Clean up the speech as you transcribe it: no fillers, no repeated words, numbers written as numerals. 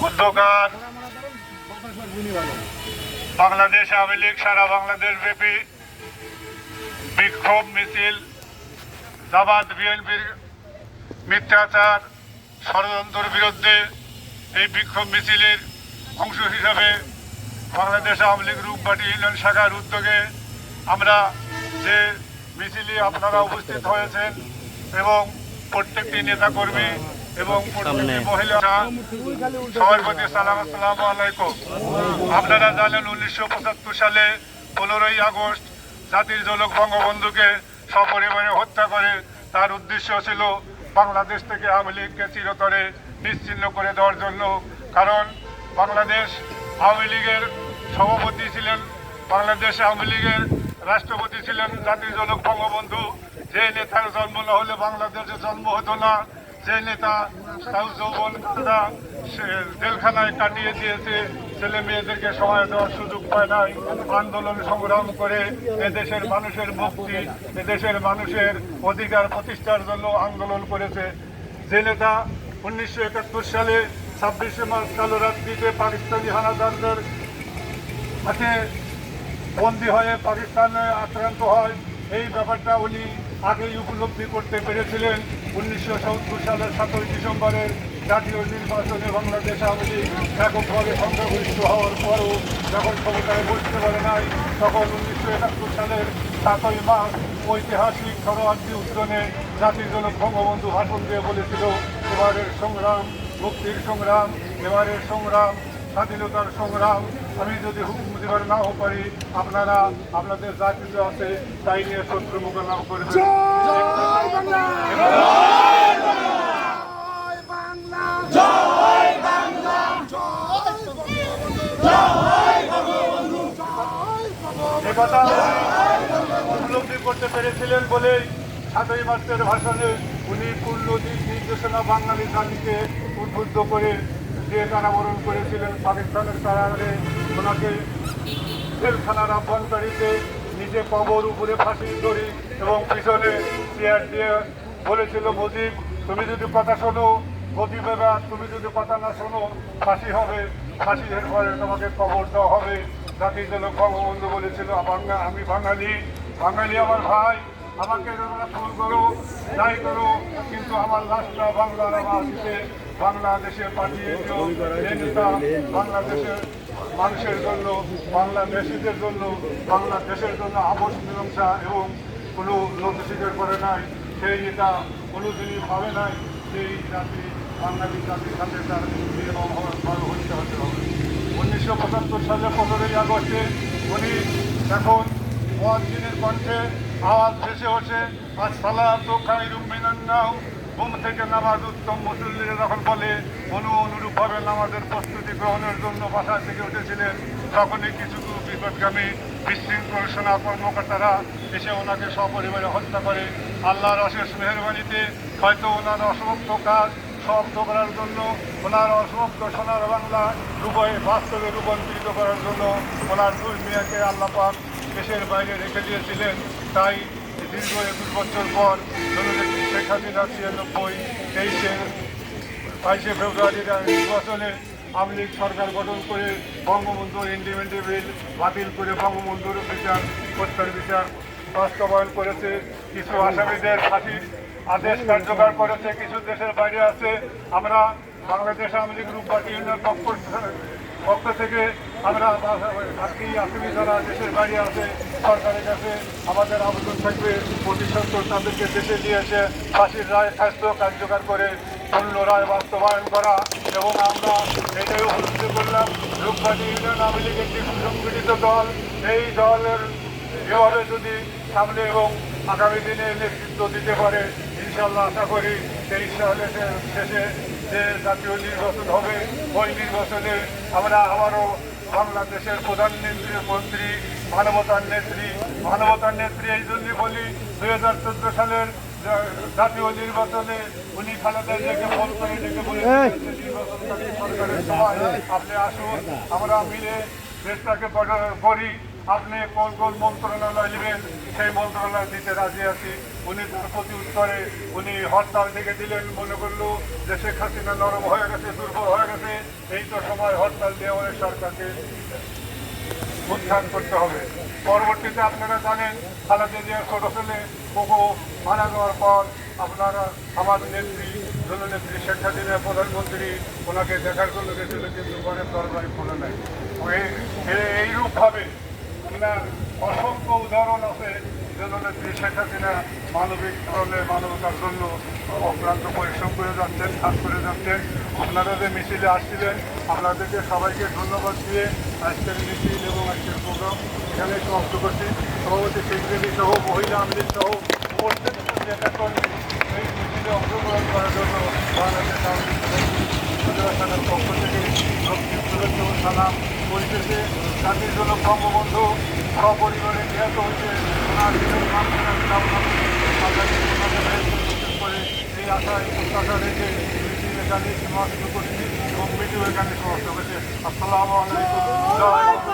উদ্যোগার বাংলাদেশ আওয়ামী লীগ সারা বাংলাদেশ ব্যাপী বিক্ষোভ মিছিল জামাত বিএনপির মিথ্যাচার ষড়যন্ত্রের বিরুদ্ধে এই বিক্ষোভ মিছিলের অংশ হিসাবে বাংলাদেশ আওয়ামী লীগ রূপবাটি ইউনিয়ন শাখার উদ্যোগে আমরা যে মিছিলে আপনারা উপস্থিত হয়েছেন এবং প্রত্যেকটি নেতাকর্মী এবং প্রত্যেকটি মহিলা সবার প্রতি আসসালামু আলাইকুম। আপনারা জানেন 1975 সালে 15ই আগস্ট জাতির জনক বঙ্গবন্ধুকে সপরিবারে হত্যা করে তার উদ্দেশ্য ছিল বাংলাদেশ থেকে আওয়ামী লীগকে চিরতরে নিশ্চিহ্ন করে দেওয়ার জন্য। কারণ বাংলাদেশ আওয়ামী লীগের সভাপতি ছিলেন, বাংলাদেশ আওয়ামী লীগের রাষ্ট্রপতি ছিলেন জাতির জনক বঙ্গবন্ধু। যে নেতার জন্ম না হলে বাংলাদেশের জন্ম হতো না, যে নেতা তার যৌবন কালটা জেলখানায় কাটিয়ে দিয়েছে, ছেলে মেয়েদেরকে সময় দেওয়ার সুযোগ পায় নাই, আন্দোলন সংগ্রাম করে এদেশের মানুষের মুক্তি, এদেশের মানুষের অধিকার প্রতিষ্ঠার জন্য আন্দোলন করেছে। যে নেতা 1971 সালে 26শে মার্চ কালো রাত্রিতে পাকিস্তানি হানাদারদের হাতে বন্দী হয়ে পাকিস্তানে আক্রান্ত হয়, এই ব্যাপারটা উনি আগেই উপলব্ধি করতে পেরেছিলেন। 1970 সালের 7ই ডিসেম্বরের জাতীয় নির্বাচনে বাংলাদেশ আওয়ামী লীগ এককভাবে সংখ্যাগরিষ্ঠ হওয়ার পরও যখন ক্ষমতায় বসতে পারে নাই, তখন 1971 সালের 7ই মার্চ ঐতিহাসিক সরোয়ার্দী উদ্যানে জাতির জনক বঙ্গবন্ধু ভাষণ দিয়ে বলেছিল, এবারের সংগ্রাম মুক্তির সংগ্রাম, এবারের সংগ্রাম স্বাধীনতার সংগ্রাম। আমি যদি হুকুম দিবার নাও পারি, আপনারা আপনাদের যা কিছু আছে তাই নিয়ে শত্রু মোকাবিলা করবেন। একথা উপলব্ধি করতে পেরেছিলেন বলেই 7ই মার্চের ভাষণে উনি পূর্ণ দিক নির্দেশনা বাঙালি জাতিকে উদ্বুদ্ধ করে যে কারাবরণ করেছিলেন পাকিস্তানের কারাগারে, ওনাকে জেলখানার আভ্যন্তরীতে নিজে কবর উপরে ফাঁসির দড়ি এবং পিছনে চেয়ার দিয়ে বলেছিল, মুজিব তুমি যদি কথা শোনো গদি বেবা, তুমি যদি কথা না শোনো ফাঁসি হবে, ফাঁসির পরে তোমাকে কবর দেওয়া হবে। জাতির জনক বঙ্গবন্ধু বলেছিল, আমি বাঙালি, বাঙালি আমার ভাই, আমাকে তোমরা ফোন করো যাই করো, কিন্তু আমার লাশটা বাংলার মাটিতে বাংলাদেশে পাঠিয়ে দিও। এই নেতা বাংলাদেশের মানুষের জন্য, বাংলাদেশিদের জন্য, বাংলাদেশের জন্য আবশ মীমাংসা এবং কোনো নথি স্বীকার করে নাই, সেই নেতা কোনোদিনই ভাবে নাই সেই জাতি বাঙালি জাতির সাথে তার নির্মম হত্যা হতে হবে। 1975 সালে 15ই আগস্টে উনি এখন মুয়াজ্জিনের কণ্ঠে আওয়াজ ভেসে ওঠে, আসসালাতু খায়রুম মিনান নাওম, ঘুম থেকে নামাজ উত্তম। মুসল্লিরা যখন বলে অনুরূপভাবে নামাজের প্রস্তুতি গ্রহণের জন্য বাসা থেকে উঠেছিলেন, তখনই কিছু বিপদগামী বিশৃঙ্খল সেনা কর্মকর্তারা এসে ওনাকে সপরিবারে হত্যা করে। আল্লাহর অশেষ মেহরবানিতে হয়তো ওনার অসমাপ্ত কাজ সমাপ্ত করার জন্য, ওনার অসমাপ্ত সোনার বাংলা রূপে বাস্তবে রূপান্তরিত করার জন্য ওনার দুই মেয়েকে আল্লাহ পাক দেশের বাইরে রেখে দিয়েছিলেন। তাই দীর্ঘ 21 বছর পর জননেত্রী শেখ হাসিনা 22শে ফেব্রুয়ারির নির্বাচনে আওয়ামী লীগ সরকার গঠন করে বঙ্গবন্ধুর ইন্ডিপেন্ডেন্ট বিল বাতিল করে বঙ্গবন্ধুর বিচার, হত্যার বিচার বাস্তবায়ন করেছে। কিছু আসামিদের ফাঁসির আদেশ কার্যকর করেছে, কিছু দেশের বাইরে আছে। আমরা বাংলাদেশ আওয়ামী লীগ রূপবাটি ইউনিয়নের পক্ষ থেকে আমরা বাকি আসামি যারা দেশের বাইরে আছে সরকারের কাছে আমাদের আবেদন থাকবে, অতি সত্ত্বর তাদেরকে দেশে নিয়ে এসে ফাঁসির রায় কার্যকর করে পূর্ণ রায় বাস্তবায়ন করা। এবং আমরা এটাই উপলব্ধি করলাম, রূপবাটি ইউনিয়ন আওয়ামী লীগ একটি সুসংগঠিত দল। এই দলের এভাবে যদি সামনে এবং আগামী দিনে নেতৃত্ব দিতে পারে, ইনশাল্লাহ আশা করি 23 সালের শেষে যে জাতীয় নির্বাচন হবে, ওই নির্বাচনে আমরা আবারও বাংলাদেশের প্রধানমন্ত্রী মানবতার নেত্রী এই জন্যই বলি, 2014 সালের জাতীয় নির্বাচনে উনি খালেদা জিয়াকে ফোন করে ডেকে বলেছিলেন নির্বাচনকারী সরকারের সময় আপনি আসুন, আমরা মিলে দেশটাকে করি। আপনি কোন কোন মন্ত্রণালয় নেবেন সেই মন্ত্রণালয় দিতে রাজি আছি। উনি তার প্রতি উত্তরে উনি হরতাল থেকে দিলেন, মনে করলো যে শেখ হাসিনা নরম হয়ে গেছে, দুর্বল হয়ে গেছে, এই তো সময় হরতাল দিয়ে অনেক সরকারকে উত্থান করতে হবে। পরবর্তীতে আপনারা জানেন খালেদা জিয়ার ছোট ছেলে কোকো মারা যাওয়ার পর আপনারা আমাদের নেত্রী জননেত্রী শেখ হাসিনা প্রধানমন্ত্রী ওনাকে দেখার জন্য গেছিল, কিন্তু পরে দরবারে ফোনে নাই। এইরূপভাবে আপনার অসংখ্য উদাহরণ আছে। জননেত্রী শেখ হাসিনা মানবিক ধরনের মানবতার জন্য অক্লান্ত পরিশ্রম করে যাচ্ছেন, কাজ করে যাচ্ছেন। আপনারা যে মিছিলে আসছিলেন আপনাদেরকে সবাইকে ধন্যবাদ দিয়ে আজকের মিছিল এবং আজকের প্রোগ্রাম এখানে সমাপ্ত করছি। সভাপতি সেক্রেটারি সহ মহিলা আমির সহ উপস্থিত নেতাকর্মী এই মিছিলে অংশগ্রহণ করার জন্য বাংলাদেশ আওয়ামী ফেডারেশনের পক্ষ থেকে শুভেচ্ছা ও সালাম পরিশেষে জাতির জন্য বঙ্গবন্ধু সপরিবারে নিহত হয়েছে ওনার করে এই আশায় প্রত্যাশা রেখে মিছিল এখানে সমাপ্ত করছি এবং মিটিং এখানে সমাপ্ত করছে। আসসালামু আলাইকুম।